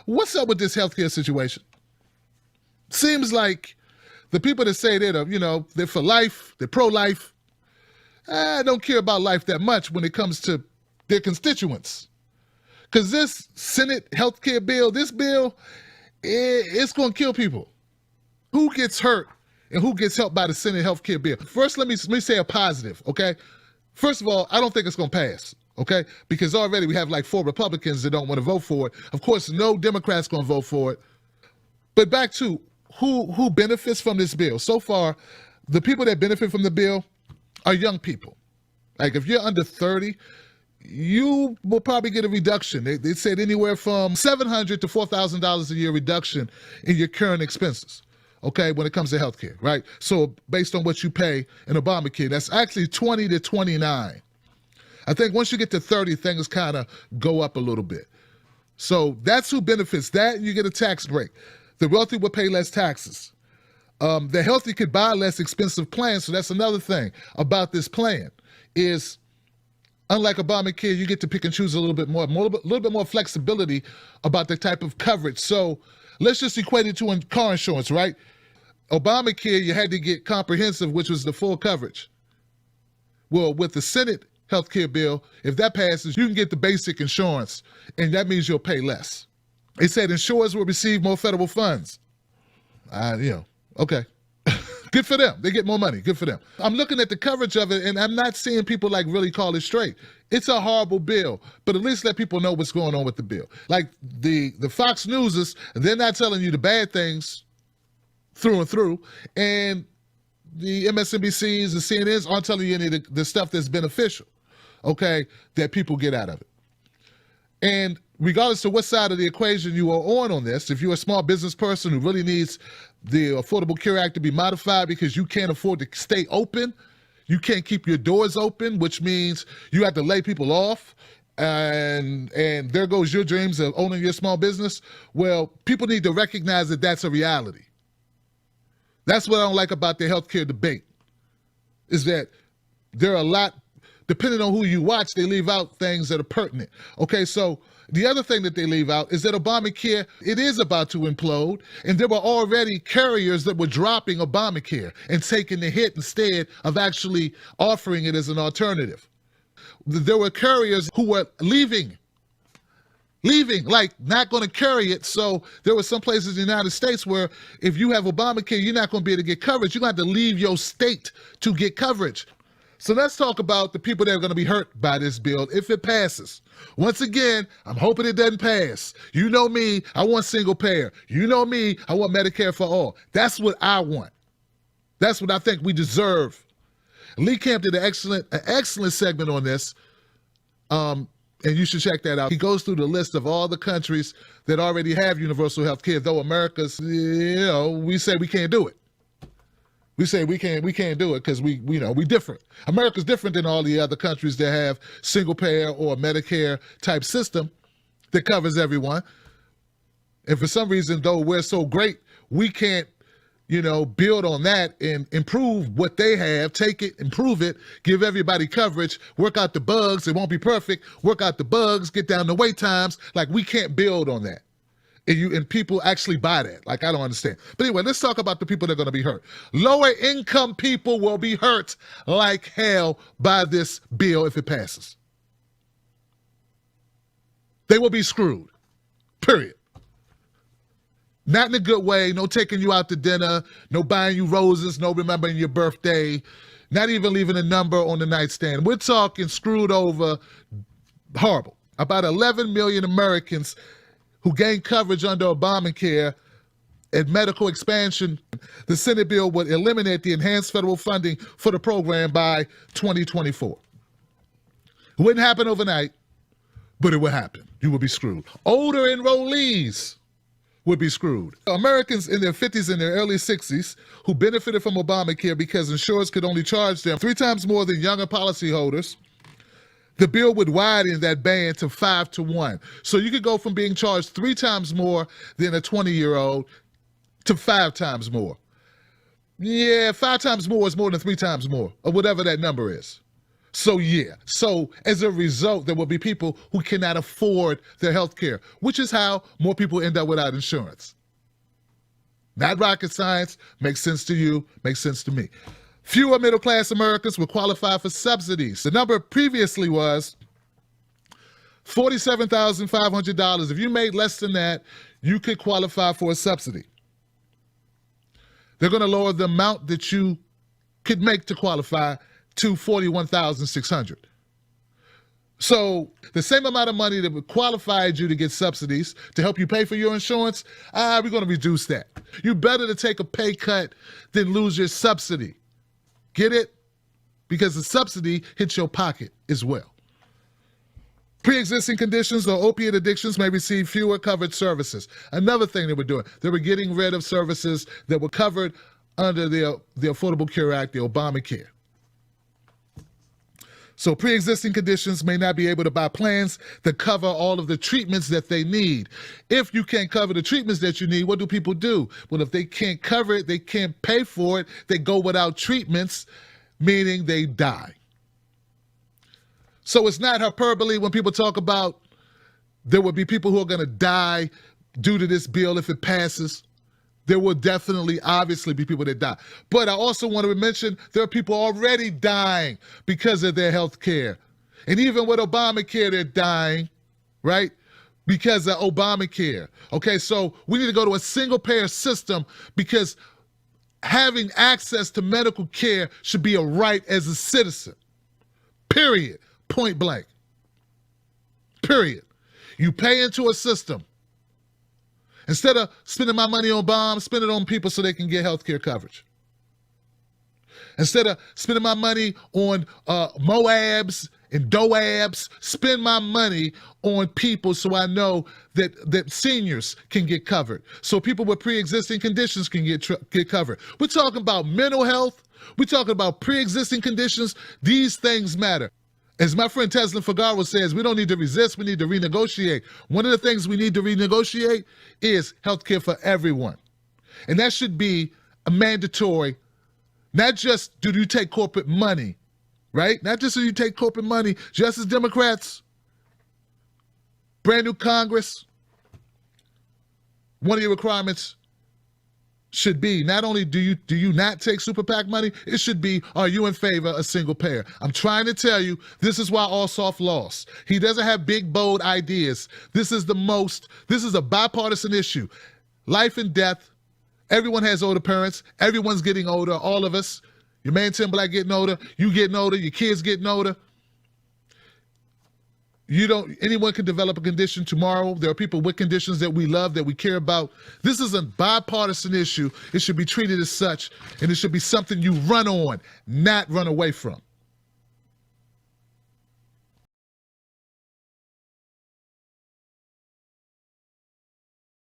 what's up with this healthcare situation? Seems like the people that say they're for life, they're pro-life, don't care about life that much when it comes to their constituents. Because this Senate healthcare bill, it's going to kill people. Who gets hurt and who gets helped by the Senate healthcare bill? First, let me say a positive, okay? First of all, I don't think it's going to pass, okay? Because already we have like 4 Republicans that don't want to vote for it. Of course, no Democrats going to vote for it. But back to who benefits from this bill. So far, the people that benefit from the bill are young people. Like if you're under 30, you will probably get a reduction. They said anywhere from $700 to $4,000 a year reduction in your current expenses, okay, when it comes to healthcare, right? So based on what you pay in Obamacare, that's actually 20 to 29. I think once you get to 30, things kind of go up a little bit. So that's who benefits. That, you get a tax break. The wealthy will pay less taxes. The healthy could buy less expensive plans, so that's another thing about this plan is, unlike Obamacare, you get to pick and choose a little bit more flexibility about the type of coverage. So let's just equate it to car insurance, right? Obamacare, you had to get comprehensive, which was the full coverage. Well, with the Senate healthcare bill, if that passes, you can get the basic insurance, and that means you'll pay less. It said insurers will receive more federal funds. Okay. Good for them. They get more money. Good for them. I'm looking at the coverage of it, and I'm not seeing people like really call it straight. It's a horrible bill, but at least let people know what's going on with the bill. Like the Fox Newses, they're not telling you the bad things through and through, and the MSNBCs and CNNs aren't telling you any of the stuff that's beneficial, okay, that people get out of it. And regardless of what side of the equation you are on this, if you're a small business person who really needs the Affordable Care Act to be modified because you can't afford to stay open, you can't keep your doors open, which means you have to lay people off, and there goes your dreams of owning your small business. Well, people need to recognize that that's a reality. That's what I don't like about the healthcare debate, is that there are a lot, depending on who you watch, they leave out things that are pertinent. Okay, so the other thing that they leave out is that Obamacare, it is about to implode, and there were already carriers that were dropping Obamacare and taking the hit instead of actually offering it as an alternative. There were carriers who were leaving, like not going to carry it. So there were some places in the United States where if you have Obamacare, you're not going to be able to get coverage. You're going to have to leave your state to get coverage. So let's talk about the people that are going to be hurt by this bill if it passes. Once again, I'm hoping it doesn't pass. You know me, I want single payer. You know me, I want Medicare for all. That's what I want. That's what I think we deserve. Lee Camp did an excellent segment on this, and you should check that out. He goes through the list of all the countries that already have universal health care, though America's, we say we can't do it. We say we can't do it because we different. America's different than all the other countries that have single payer or Medicare type system that covers everyone. And for some reason, though we're so great, we can't, build on that and improve what they have, take it, improve it, give everybody coverage, work out the bugs. It won't be perfect. Work out the bugs, get down the wait times. Like, we can't build on that. And people actually buy that. Like, I don't understand. But anyway, let's talk about the people that are going to be hurt. Lower income people will be hurt like hell by this bill if it passes. They will be screwed. Period. Not in a good way. No taking you out to dinner. No buying you roses. No remembering your birthday. Not even leaving a number on the nightstand. We're talking screwed over. Horrible. About 11 million Americans who gained coverage under Obamacare and medical expansion. The Senate bill would eliminate the enhanced federal funding for the program by 2024. It wouldn't happen overnight, but it would happen. You would be screwed. Older enrollees would be screwed. Americans in their 50s and their early 60s who benefited from Obamacare because insurers could only charge them 3 times more than younger policyholders, the bill would widen that band to 5 to 1. So you could go from being charged 3 times more than a 20-year-old to 5 times more. Yeah, 5 times more is more than 3 times more, or whatever that number is. So yeah, so as a result, there will be people who cannot afford their health care, which is how more people end up without insurance. Not rocket science, makes sense to you, makes sense to me. Fewer middle-class Americans will qualify for subsidies. The number previously was $47,500. If you made less than that, you could qualify for a subsidy. They're going to lower the amount that you could make to qualify to $41,600. So the same amount of money that would qualify you to get subsidies to help you pay for your insurance, we're going to reduce that. You better to take a pay cut than lose your subsidy. Get it? Because the subsidy hits your pocket as well. Pre-existing conditions or opiate addictions may receive fewer covered services. Another thing they were doing, they were getting rid of services that were covered under the Affordable Care Act, the Obamacare. So pre-existing conditions may not be able to buy plans that cover all of the treatments that they need. If you can't cover the treatments that you need, what do people do? Well, if they can't cover it, they can't pay for it, they go without treatments, meaning they die. So it's not hyperbole when people talk about there will be people who are going to die due to this bill if it passes. There will definitely, obviously, be people that die. But I also want to mention there are people already dying because of their health care. And even with Obamacare, they're dying, right? Because of Obamacare. Okay, so we need to go to a single-payer system because having access to medical care should be a right as a citizen. Period. Point blank. Period. You pay into a system. Instead of spending my money on bombs, spend it on people so they can get health care coverage. Instead of spending my money on Moabs and Doabs, spend my money on people so I know that seniors can get covered, so people with pre-existing conditions can get covered. We're talking about mental health. We're talking about pre-existing conditions. These things matter. As my friend Tesla Figaro says, we don't need to resist, we need to renegotiate. One of the things we need to renegotiate is healthcare for everyone. And that should be a mandatory, not just do you take corporate money, right? Not just do you take corporate money, just as Democrats, brand new Congress, one of your requirements should be not only do you not take super PAC money, it should be, are you in favor of single payer? I'm trying to tell you, this is why Ossoff lost. He doesn't have big, bold ideas. This is a bipartisan issue. Life and death. Everyone has older parents. Everyone's getting older, all of us. Your man Tim Black getting older, you getting older, your kids getting older. Anyone can develop a condition tomorrow. There are people with conditions that we love, that we care about. This is a bipartisan issue. It should be treated as such, and it should be something you run on, not run away from.